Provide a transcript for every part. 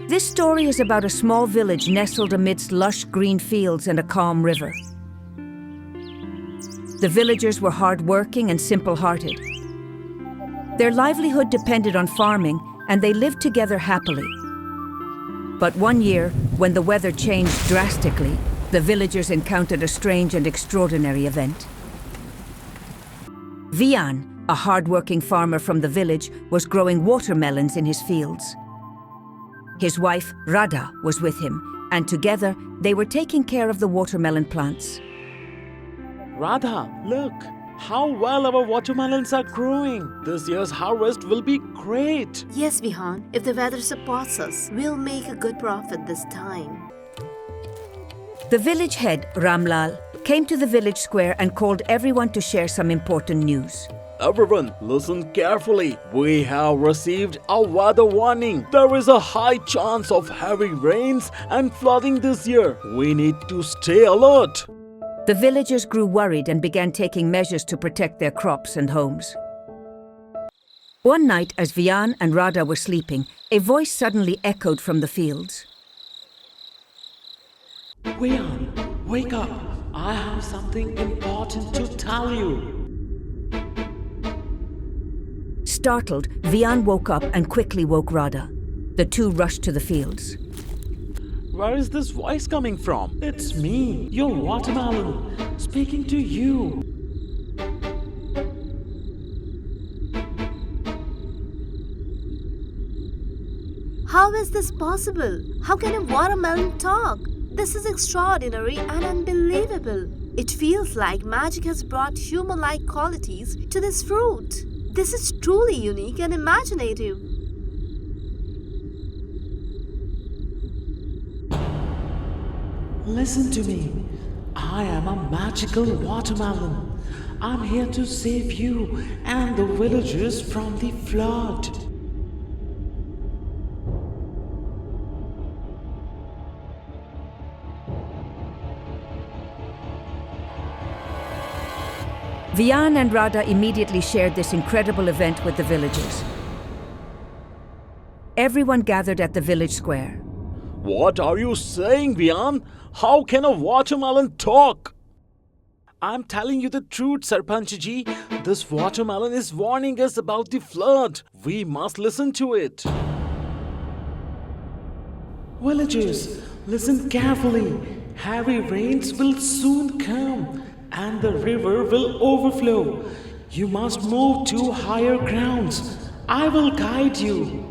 This story is about a small village nestled amidst lush green fields and a calm river. The villagers were hard-working and simple-hearted. Their livelihood depended on farming, and they lived together happily. But one year, when the weather changed drastically, the villagers encountered a strange and extraordinary event. Vian, a hard-working farmer from the village, was growing watermelons in his fields. His wife, Radha, was with him, and together they were taking care of the watermelon plants. Radha, look how well our watermelons are growing. This year's harvest will be great. Yes, Vihan. If the weather supports us, we'll make a good profit this time. The village head, Ramlal, came to the village square and called everyone to share some important news. Everyone, listen carefully. We have received a weather warning. There is a high chance of heavy rains and flooding this year. We need to stay alert. The villagers grew worried and began taking measures to protect their crops and homes. One night, as Vian and Radha were sleeping, a voice suddenly echoed from the fields. Vian, wake up. I have something important to tell you. Startled, Vian woke up and quickly woke Radha. The two rushed to the fields. Where is this voice coming from? It's me, your watermelon, speaking to you. How is this possible? How can a watermelon talk? This is extraordinary and unbelievable. It feels like magic has brought human-like qualities to this fruit. This is truly unique and imaginative. Listen to me. I am a magical watermelon. I'm here to save you and the villagers from the flood. Vian and Radha immediately shared this incredible event with the villagers. Everyone gathered at the village square. What are you saying, Vian? How can a watermelon talk? I'm telling you the truth, Sarpanchji. This watermelon is warning us about the flood. We must listen to it. Villagers, listen carefully. Heavy rains will soon come and the river will overflow. You must move to higher grounds. I will guide you.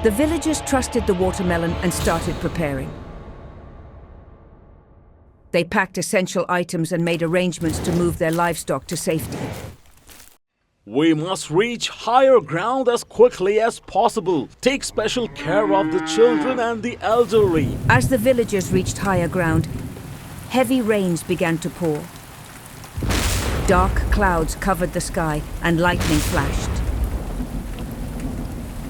The villagers trusted the watermelon and started preparing. They packed essential items and made arrangements to move their livestock to safety. We must reach higher ground as quickly as possible. Take special care of the children and the elderly. As the villagers reached higher ground, heavy rains began to pour. Dark clouds covered the sky and lightning flashed.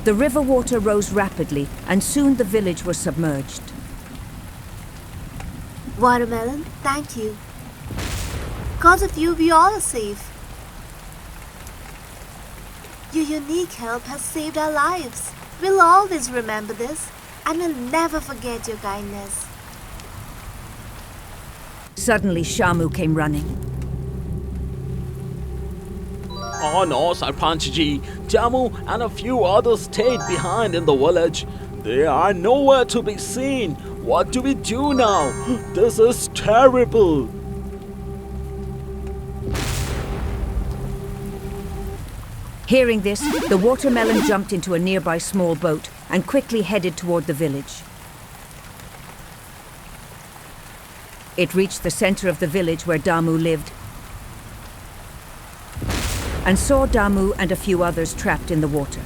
The river water rose rapidly and soon the village was submerged. Watermelon, thank you. Because of you, we all are safe. Your unique help has saved our lives. We'll always remember this and we'll never forget your kindness. Suddenly, Shamu came running. Oh no, Sarpanchji. Jamu and a few others stayed behind in the village. They are nowhere to be seen. What do we do now? This is terrible. Hearing this, the watermelon jumped into a nearby small boat and quickly headed toward the village. It reached the center of the village where Damu lived and saw Damu and a few others trapped in the water.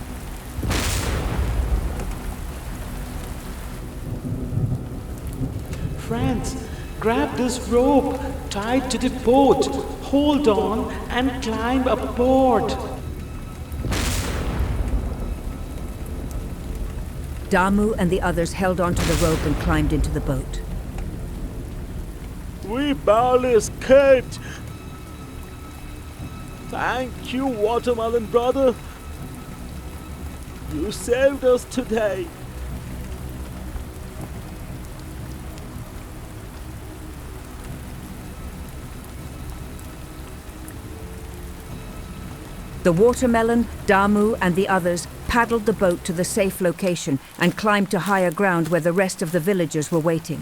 Friends, grab this rope tied to the boat. Hold on and climb aboard. Damu and the others held onto the rope and climbed into the boat. We barely escaped. Thank you, watermelon brother. You saved us today. The watermelon, Damu, and the others paddled the boat to the safe location and climbed to higher ground where the rest of the villagers were waiting.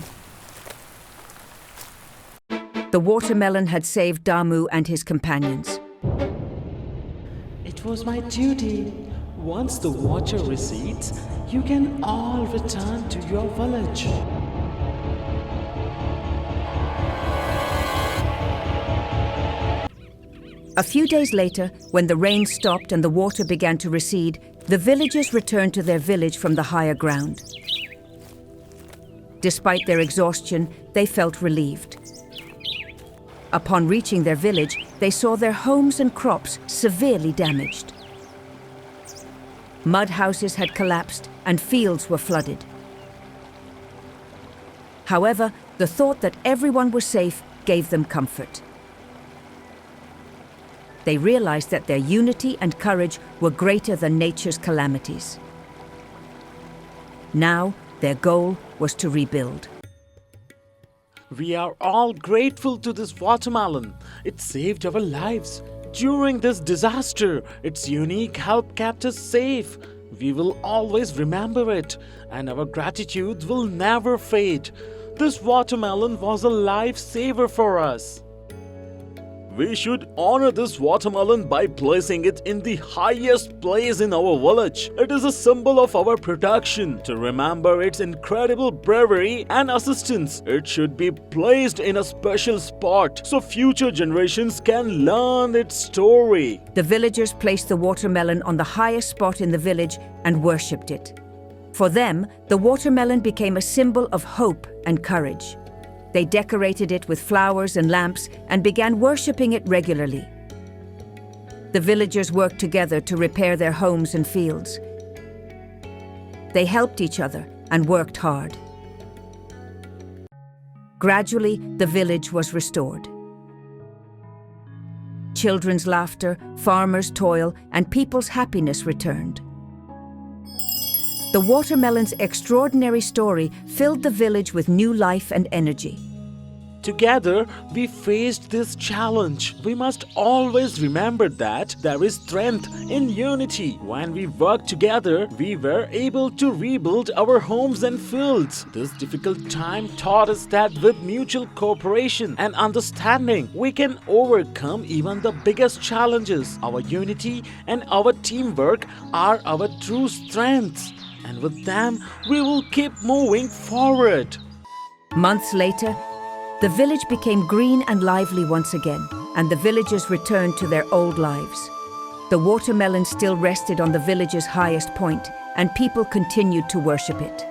The watermelon had saved Damu and his companions. It was my duty. Once the water recedes, you can all return to your village. A few days later, when the rain stopped and the water began to recede, the villagers returned to their village from the higher ground. Despite their exhaustion, they felt relieved. Upon reaching their village, they saw their homes and crops severely damaged. Mud houses had collapsed and fields were flooded. However, the thought that everyone was safe gave them comfort. They realized that their unity and courage were greater than nature's calamities. Now, their goal was to rebuild. We are all grateful to this watermelon. It saved our lives. During this disaster, its unique help kept us safe. We will always remember it, and our gratitude will never fade. This watermelon was a lifesaver for us. We should honor this watermelon by placing it in the highest place in our village. It is a symbol of our protection. To remember its incredible bravery and assistance, it should be placed in a special spot so future generations can learn its story. The villagers placed the watermelon on the highest spot in the village and worshipped it. For them, the watermelon became a symbol of hope and courage. They decorated it with flowers and lamps and began worshipping it regularly. The villagers worked together to repair their homes and fields. They helped each other and worked hard. Gradually, the village was restored. Children's laughter, farmers' toil, and people's happiness returned. The watermelon's extraordinary story filled the village with new life and energy. Together, we faced this challenge. We must always remember that there is strength in unity. When we worked together, we were able to rebuild our homes and fields. This difficult time taught us that with mutual cooperation and understanding, we can overcome even the biggest challenges. Our unity and our teamwork are our true strengths. And with them, we will keep moving forward. Months later, the village became green and lively once again, and the villagers returned to their old lives. The watermelon still rested on the village's highest point, and people continued to worship it.